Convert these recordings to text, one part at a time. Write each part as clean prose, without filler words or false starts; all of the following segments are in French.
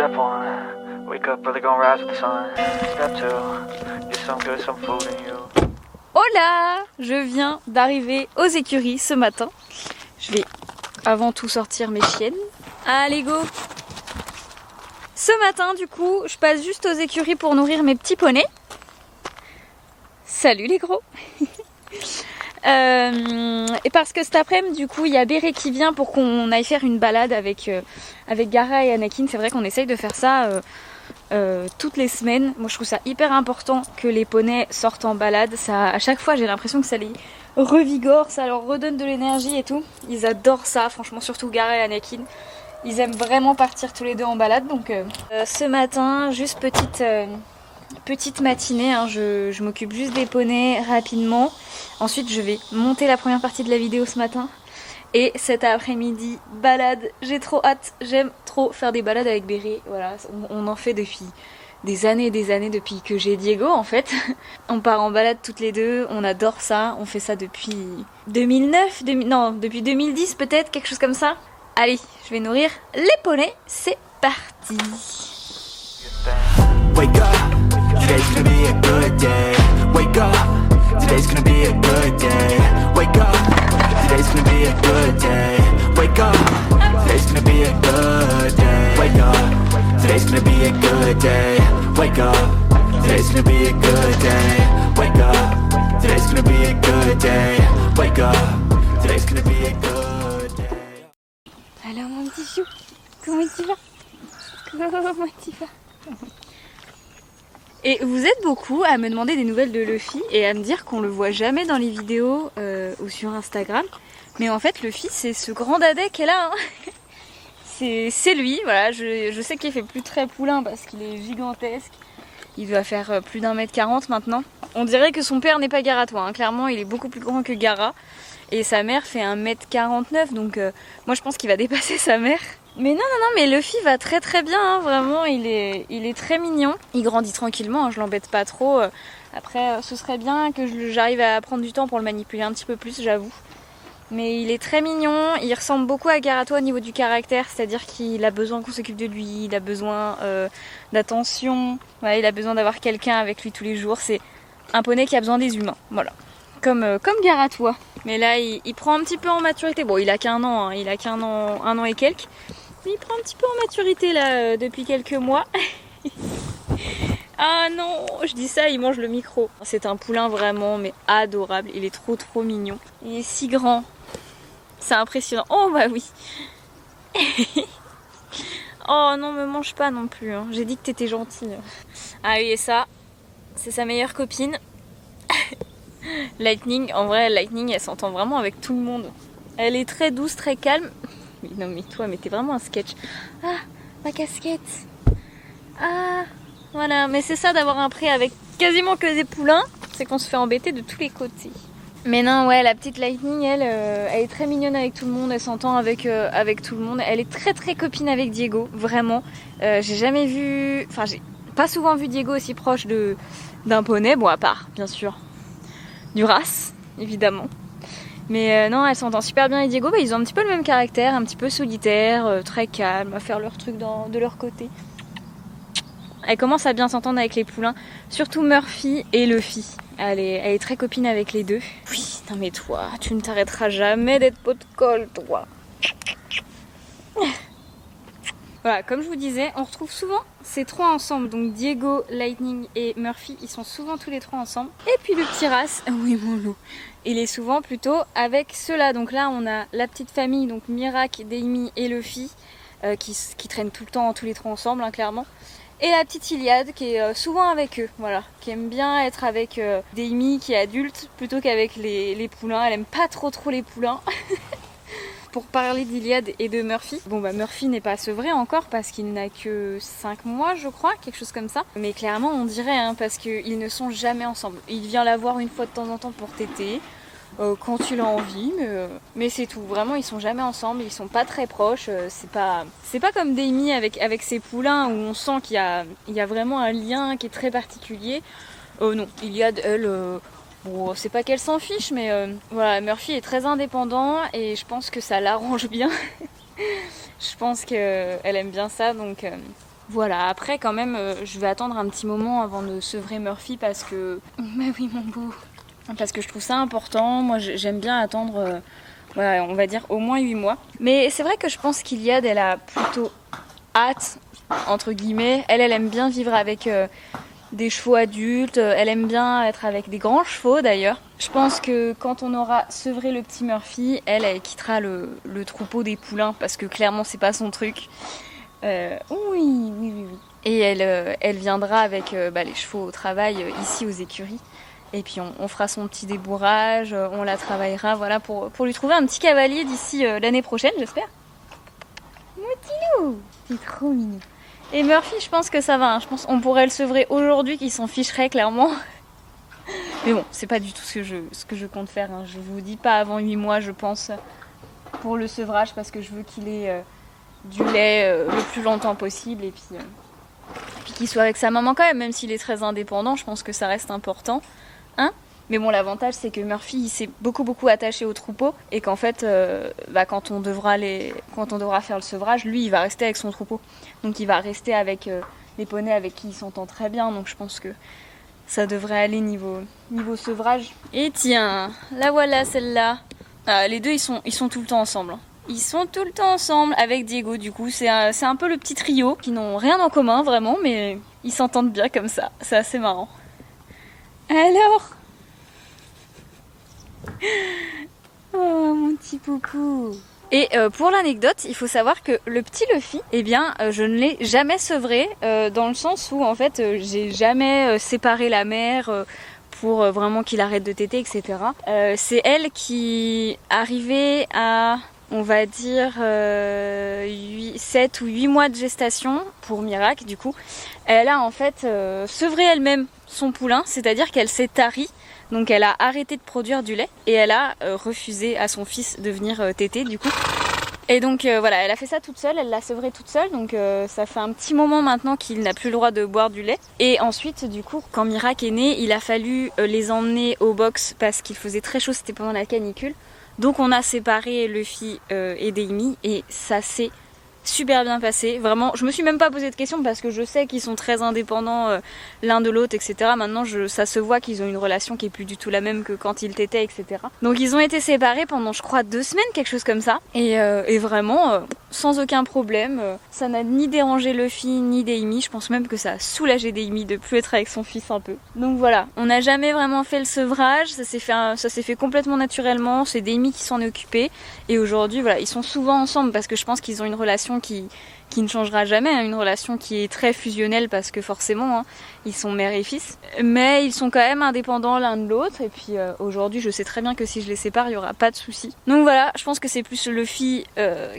Step one, wake up early, gonna rise with the sun. Step two, get some good, some food in you. Hola! Je viens d'arriver aux écuries ce matin. Je vais avant tout sortir mes chiennes. Allez go! Ce matin du coup, je passe juste aux écuries pour nourrir mes petits poneys. Salut les gros! Et parce que cet après-midi du coup il y a Béré qui vient pour qu'on aille faire une balade avec Gara et Anakin. C'est vrai qu'on essaye de faire ça toutes les semaines. Moi je trouve ça hyper important que les poneys sortent en balade. Ça, à chaque fois j'ai l'impression que ça les revigore, ça leur redonne de l'énergie et tout. Ils adorent ça, franchement, surtout Gara et Anakin. Ils aiment vraiment partir tous les deux en balade. Donc ce matin, juste petite matinée, hein, je m'occupe juste des poneys rapidement. Ensuite je vais monter la première partie de la vidéo ce matin. Et cet après-midi, balade, j'ai trop hâte, j'aime trop faire des balades avec Béré. Voilà, on en fait depuis des années et des années, depuis que j'ai Diego en fait. On part en balade toutes les deux, on adore ça, on fait ça depuis 2009, depuis 2010 peut-être, quelque chose comme ça. Allez, je vais nourrir les poneys, c'est parti. Wake up, today's gonna be a good day. Wake up, today's gonna be a good day. Wake up, today's gonna be a good day. Wake up, today's gonna be a good day. Wake up, today's gonna be a good day. Wake up, today's gonna be a good day. Wake up, today's gonna be a good day. Wake up, today's gonna be a good day. Alors mon petit chou, comment tu vas? Comment tu vas? Et vous êtes beaucoup à me demander des nouvelles de Luffy et à me dire qu'on le voit jamais dans les vidéos ou sur Instagram. Mais en fait Luffy c'est ce grand dadais qu'elle a. Hein. C'est lui, voilà. Je sais qu'il fait plus très poulain parce qu'il est gigantesque. Il doit faire plus d'1m40 maintenant. On dirait que son père n'est pas garatois, hein. Clairement il est beaucoup plus grand que Gara. Et sa mère fait 1m49, donc moi je pense qu'il va dépasser sa mère. Mais non, mais Luffy va très très bien, hein, vraiment, il est très mignon. Il grandit tranquillement, hein, je l'embête pas trop. Après, ce serait bien que j'arrive à prendre du temps pour le manipuler un petit peu plus, j'avoue. Mais il est très mignon, il ressemble beaucoup à Garato au niveau du caractère, c'est-à-dire qu'il a besoin qu'on s'occupe de lui, il a besoin d'attention, ouais, il a besoin d'avoir quelqu'un avec lui tous les jours. C'est un poney qui a besoin des humains, voilà. Comme Garatois. Mais là, il prend un petit peu en maturité. Bon, il a qu'un an, hein, il a qu'un an, 1 an et quelques. Mais il prend un petit peu en maturité là depuis quelques mois. Ah non, je dis ça, il mange le micro. C'est un poulain vraiment, mais adorable. Il est trop mignon. Il est si grand. C'est impressionnant. Oh bah oui. Oh non, me mange pas non plus. Hein. J'ai dit que t'étais gentille. Ah oui, et ça, c'est sa meilleure copine. Lightning, en vrai, Lightning, elle s'entend vraiment avec tout le monde. Elle est très douce, très calme. Mais non, mais toi, mais t'es vraiment un sketch. Ah, ma casquette. Ah, voilà. Mais c'est ça d'avoir un pré avec quasiment que des poulains, c'est qu'on se fait embêter de tous les côtés. Mais non, ouais, la petite Lightning, elle est très mignonne avec tout le monde. Elle s'entend avec tout le monde. Elle est très copine avec Diego, vraiment. J'ai jamais vu, enfin, j'ai pas souvent vu Diego aussi proche d'un poney. Bon, à part, bien sûr, du race, évidemment. Mais non, elle s'entend super bien avec Diego. Bah, ils ont un petit peu le même caractère, un petit peu solitaire, très calme, à faire leur truc de leur côté. Elle commence à bien s'entendre avec les poulains, surtout Murphy et Luffy. Elle est très copine avec les deux. Oui, non mais toi, tu ne t'arrêteras jamais d'être pot de colle, toi. Voilà, comme je vous disais, on retrouve souvent ces trois ensemble. Donc Diego, Lightning et Murphy, ils sont souvent tous les trois ensemble. Et puis le petit race, oui mon loup, il est souvent plutôt avec ceux-là. Donc là, on a la petite famille, donc Mirac, Deimi et Luffy, qui traînent tout le temps tous les trois ensemble, hein, clairement. Et la petite Iliade qui est souvent avec eux, voilà, qui aime bien être avec Deimi qui est adulte plutôt qu'avec les poulains. Elle aime pas trop les poulains. Pour parler d'Iliade et de Murphy, bon bah Murphy n'est pas sevré encore parce qu'il n'a que 5 mois je crois, quelque chose comme ça. Mais clairement on dirait, hein, parce qu'ils ne sont jamais ensemble. Il vient la voir une fois de temps en temps pour téter, quand il a envie, mais c'est tout. Vraiment ils sont jamais ensemble, ils sont pas très proches. C'est pas comme Deimi avec ses poulains où on sent qu'il y a vraiment un lien qui est très particulier. Non, Iliade elle... Bon, c'est pas qu'elle s'en fiche, mais voilà, Murphy est très indépendant et je pense que ça l'arrange bien. Je pense qu'elle aime bien ça, donc Voilà, après quand même, je vais attendre un petit moment avant de sevrer Murphy parce que... Bah oui mon beau. Parce que je trouve ça important, moi j'aime bien attendre, voilà, on va dire au moins 8 mois. Mais c'est vrai que je pense qu'Iliade, elle a plutôt hâte, entre guillemets. Elle aime bien vivre avec des chevaux adultes, elle aime bien être avec des grands chevaux d'ailleurs. Je pense que quand on aura sevré le petit Murphy, elle quittera le troupeau des poulains parce que clairement c'est pas son truc. Oui. Et elle viendra avec les chevaux au travail ici aux écuries. Et puis on fera son petit débourrage, on la travaillera voilà, pour lui trouver un petit cavalier d'ici l'année prochaine, j'espère. Moutilou, c'est trop mignon. Et Murphy, je pense que ça va, hein. Je pense qu'on pourrait le sevrer aujourd'hui, qu'il s'en ficherait clairement. Mais bon, c'est pas du tout ce que je compte faire, hein. Je vous dis pas avant 8 mois, je pense, pour le sevrage, parce que je veux qu'il ait du lait le plus longtemps possible. Et puis qu'il soit avec sa maman quand même s'il est très indépendant, je pense que ça reste important. Hein? Mais bon, l'avantage c'est que Murphy il s'est beaucoup attaché au troupeau et qu'en fait quand on devra faire le sevrage, lui il va rester avec son troupeau, donc il va rester avec les poneys avec qui il s'entend très bien, donc je pense que ça devrait aller niveau sevrage. Et tiens, la voilà celle-là. Les deux ils sont tout le temps ensemble, hein. Ils sont tout le temps ensemble avec Diego, du coup c'est un peu le petit trio qui n'ont rien en commun vraiment, mais ils s'entendent bien comme ça, c'est assez marrant. Alors, oh mon petit poupou. Et pour l'anecdote, il faut savoir que le petit Luffy, je ne l'ai jamais sevré dans le sens où en fait j'ai jamais séparé la mère pour vraiment qu'il arrête de téter, etc. C'est elle qui arrivait à, on va dire 7 ou 8 mois de gestation pour Miracle du coup. Elle a en fait sevré elle-même son poulain, c'est-à-dire qu'elle s'est tarie, donc elle a arrêté de produire du lait et elle a refusé à son fils de venir téter du coup. Et donc voilà, elle a fait ça toute seule, elle l'a sevré toute seule, donc ça fait un petit moment maintenant qu'il n'a plus le droit de boire du lait. Et ensuite du coup, quand Miracle est né, il a fallu les emmener au box parce qu'il faisait très chaud, c'était pendant la canicule. Donc on a séparé Luffy et Deimi et ça s'est super bien passé, vraiment. Je me suis même pas posé de questions parce que je sais qu'ils sont très indépendants l'un de l'autre, etc. Maintenant, ça se voit qu'ils ont une relation qui est plus du tout la même que quand ils tétaient, etc. Donc ils ont été séparés pendant, je crois, 2 semaines, quelque chose comme ça. Et vraiment, sans aucun problème. Ça n'a ni dérangé Luffy ni Deimi. Je pense même que ça a soulagé Deimi de plus être avec son fils un peu. Donc voilà, on n'a jamais vraiment fait le sevrage. Ça s'est fait complètement naturellement. C'est Deimi qui s'en est occupé. Et aujourd'hui, voilà, ils sont souvent ensemble parce que je pense qu'ils ont une relation qui ne changera jamais, hein, une relation qui est très fusionnelle parce que forcément hein, ils sont mère et fils, mais ils sont quand même indépendants l'un de l'autre. Et puis aujourd'hui je sais très bien que si je les sépare il n'y aura pas de souci. Donc voilà, je pense que c'est plus Luffy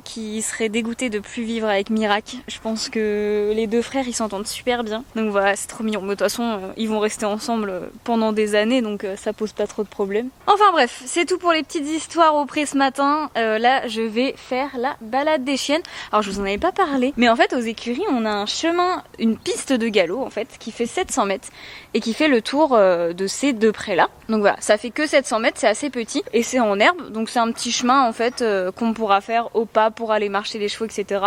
qui serait dégoûté de plus vivre avec Miracle. Je pense que les deux frères ils s'entendent super bien, donc voilà, c'est trop mignon. Mais de toute façon ils vont rester ensemble pendant des années, donc ça pose pas trop de problèmes. Enfin bref, c'est tout pour les petites histoires au pré ce matin. Là je vais faire la balade des chiennes. Alors je vous en avais pas parlé, mais en fait aux écuries on a un chemin, une piste de galop en fait qui fait 700 mètres et qui fait le tour de ces 2 prés là. Donc voilà, ça fait que 700 mètres, c'est assez petit et c'est en herbe, donc c'est un petit chemin en fait qu'on pourra faire au pas pour aller marcher les chevaux, etc.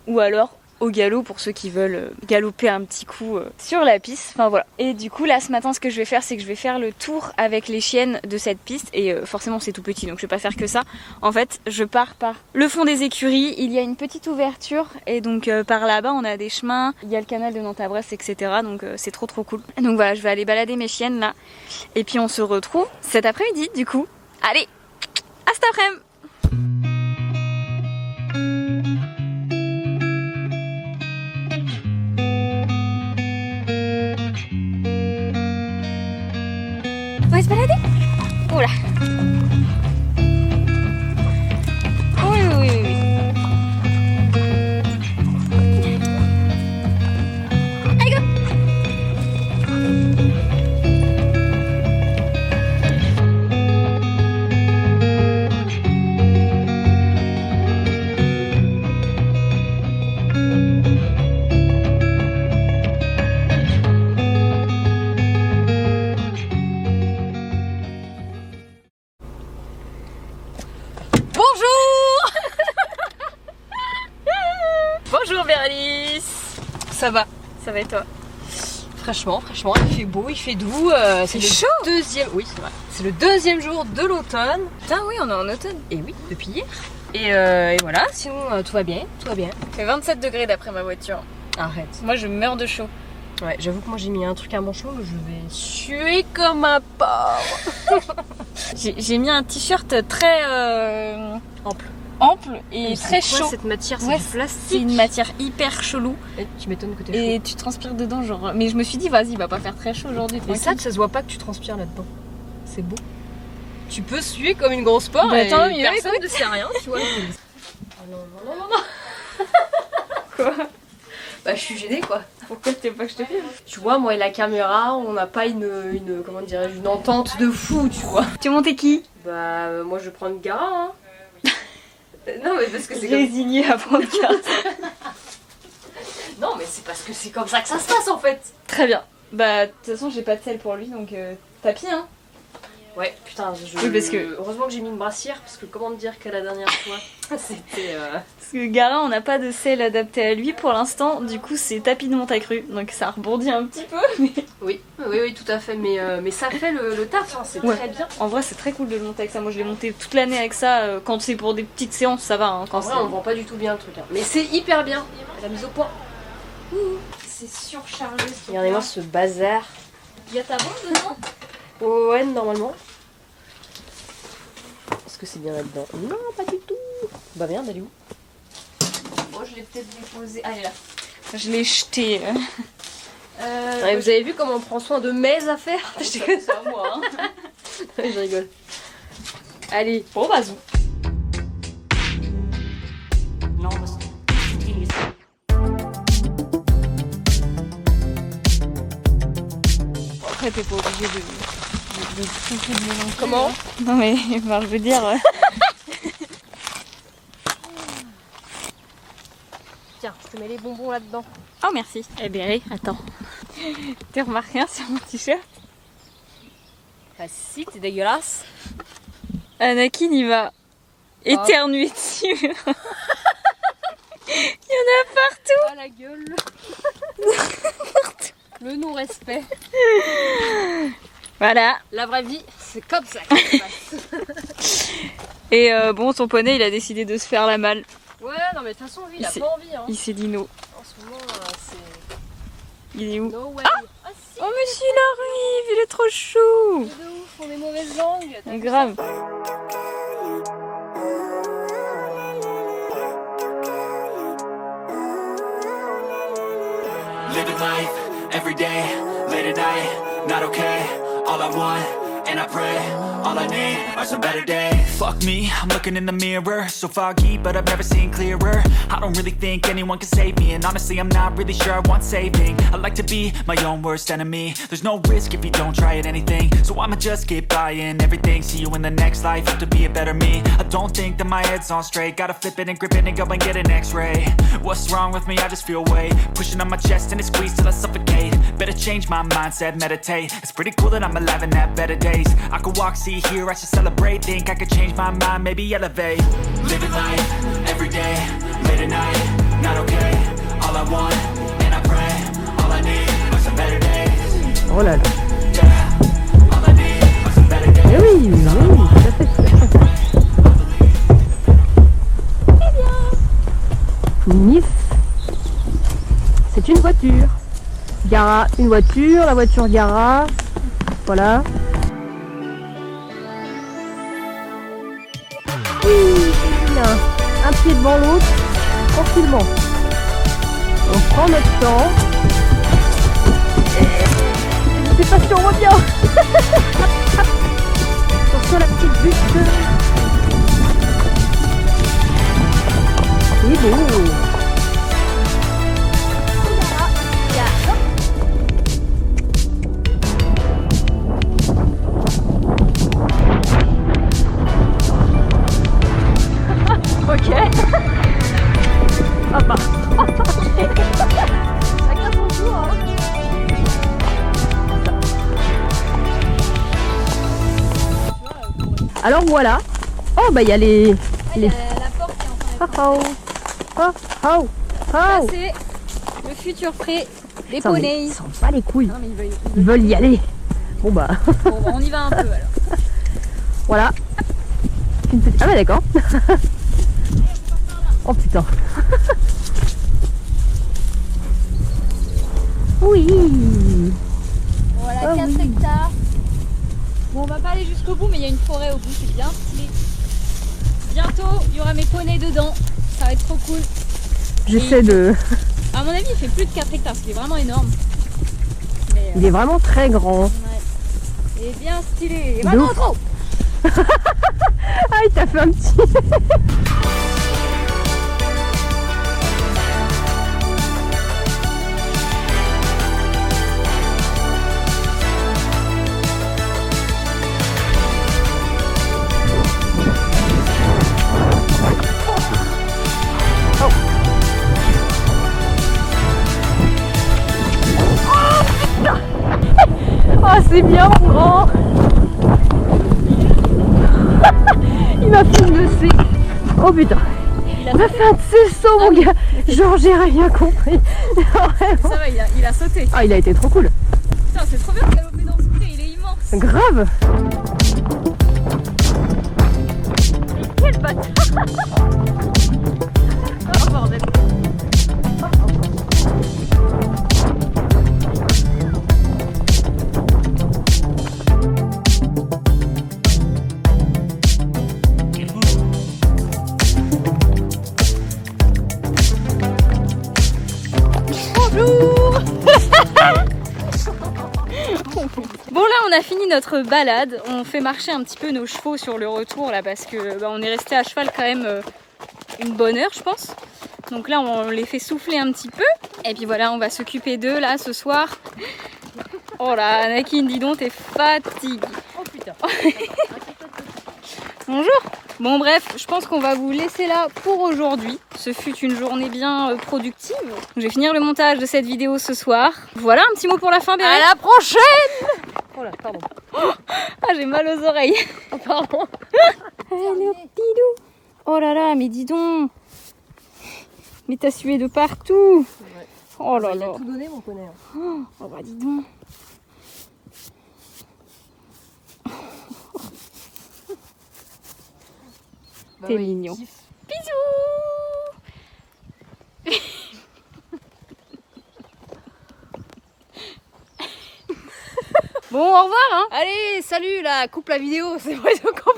Ou alors au galop pour ceux qui veulent galoper un petit coup sur la piste. Enfin voilà. Et du coup là ce matin ce que je vais faire c'est que je vais faire le tour avec les chiennes de cette piste et forcément c'est tout petit donc je vais pas faire que ça. En fait je pars par le fond des écuries, il y a une petite ouverture et donc par là-bas on a des chemins, il y a le canal de Nantes-à-Brest, etc. Donc c'est trop cool. Donc voilà, je vais aller balader mes chiennes là et puis on se retrouve cet après-midi du coup. Allez, à cet après-midi. On va se balader? Oula! Oui. Allez, go! Ça va. Ça va et toi? Franchement, il fait beau, il fait doux. C'est chaud. Deuxième, oui, c'est vrai. C'est le deuxième jour de l'automne. Putain, oui, on est en automne. Et oui, depuis hier. Et voilà, sinon tout va bien, tout va bien. Il fait 27 degrés d'après ma voiture. Arrête. Moi, je meurs de chaud. Ouais, j'avoue que moi j'ai mis un truc à manchon, mais je vais suer comme un porc. J'ai mis un t-shirt très ample et Mais très c'est quoi chaud. cette matière, c'est Ouais, du plastique. C'est une matière hyper chelou Et tu m'étonnes que t'es chaud. et tu transpires dedans genre. Mais je me suis dit vas-y, il va pas faire très chaud aujourd'hui. Mais tranquille. ça se voit pas que tu transpires là-dedans. C'est beau. Tu peux suer comme une grosse porc Bah, et tant mieux, personne écoute. ne sait rien, tu vois. Oh non. Quoi? Bah je suis gênée quoi. Pourquoi tu veux pas que je te filme? Tu vois, moi et la caméra, on n'a pas une comment dirais-je, une entente de fou, tu vois. Tu es monté qui? Bah moi je vais prendre Gara, hein. Non mais parce que c'est comme... Résigné à prendre carte. Non mais c'est parce que c'est comme ça que ça se passe en fait. Très bien. Bah de toute façon j'ai pas de sel pour lui donc tapis hein. Ouais, putain, Oui, parce que- heureusement que j'ai mis une brassière, parce que comment te dire qu'à la dernière fois, c'était... Parce que Gara on n'a pas de sel adapté à lui pour l'instant, du coup c'est tapis de Montacru donc ça rebondit un petit peu mais... Oui, tout à fait, mais ça fait le taf, hein, c'est Ouais. très bien. En vrai c'est très cool de le monter avec ça, moi je l'ai monté toute l'année avec ça, quand c'est pour des petites séances ça va hein, quand En vrai, c'est- on vend pas du tout bien le truc, hein. Mais c'est hyper bien, la mise au point. C'est surchargé. Regardez-moi ce bazar. Il y a ta bombe dedans? Ouais, normalement. Est-ce que c'est bien là-dedans? Non, pas du tout. Bah merde, elle est où? Bon je l'ai peut-être déposé. Ah elle est là. Je l'ai jeté. Ouais, vous avez vu comment on prend soin de mes affaires? C'est à moi hein. Je rigole. Allez. Bon bah zou. Après t'es pas obligé de foutre de mélange. Comment? Non mais enfin, je veux dire. Tiens, je te mets les bonbons là-dedans. Oh merci. Eh bien allez, attends. T'as remarqué rien sur mon t-shirt? Bah si, t'es dégueulasse. Anakin il va éternuer dessus. Il y en a partout. Ah la gueule. Le non-respect. Voilà. La vraie vie, c'est comme ça que ça se passe. Et bon, son poney, il a décidé de se faire la malle. Ouais, non mais de toute façon, lui, il Il a s'est- pas envie. Hein. Il s'est dit no. En ce moment, c'est... Il est où? No way. Ah si, Oh, monsieur, il arrive, il est trop chou. c'est de ouf, on est mauvaise langue. T'as vu Grave. Living life, every day, late at night, not okay. All I want, and I pray, all I need are some better days. Fuck me, I'm looking in the mirror, so foggy, but I've never seen clearer. I don't really think anyone can save me, and honestly I'm not really sure I want saving. I like to be my own worst enemy. There's no risk if you don't try at anything, so I'ma just keep buying everything. See you in the next life, have to be a better me. I don't think that my head's on straight, gotta flip it and grip it and go and get an x-ray. What's wrong with me? I just feel weight pushing on my chest and it squeezes till I suffocate. Better change my mindset, meditate. It's pretty cool that I'm alive and have better days. I could walk, see, hear, I should celebrate. Think I could change my mind, maybe elevate. Living life, every day, late at night, not okay. All I want, and I pray, all I need are some better days. Oh là là. Yeah, all I need are some better days. Eh oui, tout à fait. Nice. C'est une voiture. Gara, une voiture, la voiture Gara. Voilà. Un pied devant l'autre, tranquillement. On prend notre temps. Je sais pas si on voit bien. Attention la petite butte. C'est beau. Ok. Ah bah. Chacun son tour. Hein. Alors voilà. Oh bah il y a les. La porte qui est en train Oh oh. Oh oh. Oh. d'être Le futur pré des Putain, mais poneys. ils s'en bat les couilles. Non mais Ils veulent y aller. Bon bah, bon, bah, on y va un peu alors. voilà. Une petite... Ah bah d'accord. Oh putain. Oui. Voilà, Ah 4 oui. hectares. Bon, on va pas aller jusqu'au bout, mais il y a une forêt au bout, c'est bien stylé. Bientôt, il y aura mes poneys dedans. Ça va être trop cool. J'essaie de... À mon avis, il fait plus de 4 hectares, ce qui est vraiment énorme. Mais, Il est vraiment très grand. ouais. Il est bien stylé. Et De vraiment ouf. trop. Ah, il t'a fait un petit... Oh, c'est bien mon grand. Il m'a fait une de ses... Oh putain. Il m'a fait un de ses sauts mon gars. Genre j'ai rien compris. Ça va, il a sauté. Ah, il a été trop cool. Putain, c'est trop bien de galoper dans ce pré, il est immense. Grave. Quel bâtard. Oh bordel. Bonjour. Bon là on a fini notre balade, on fait marcher un petit peu nos chevaux sur le retour là parce que on est resté à cheval quand même une bonne heure je pense. Donc là on les fait souffler un petit peu et puis voilà on va s'occuper d'eux là ce soir. Oh là Anakin dis donc t'es fatiguée. Oh putain. Bonjour. Bon bref, je pense qu'on va vous laisser là pour aujourd'hui. Ce fut une journée bien productive. Je vais finir le montage de cette vidéo ce soir. Voilà un petit mot pour la fin Béret. À la prochaine. Oh là, pardon. Ah j'ai mal aux oreilles. Oh, pardon. Allez, Pilou. Oh là là, mais dis donc. Mais t'as sué de partout. Ouais. Oh là Il a là. tout donné mon connard. Oh bah dis donc. Bah T'es ouais, il mignon. kiffe. Bisous. Bon, au revoir hein. Allez, salut là, coupe la vidéo, c'est moi qui comprends.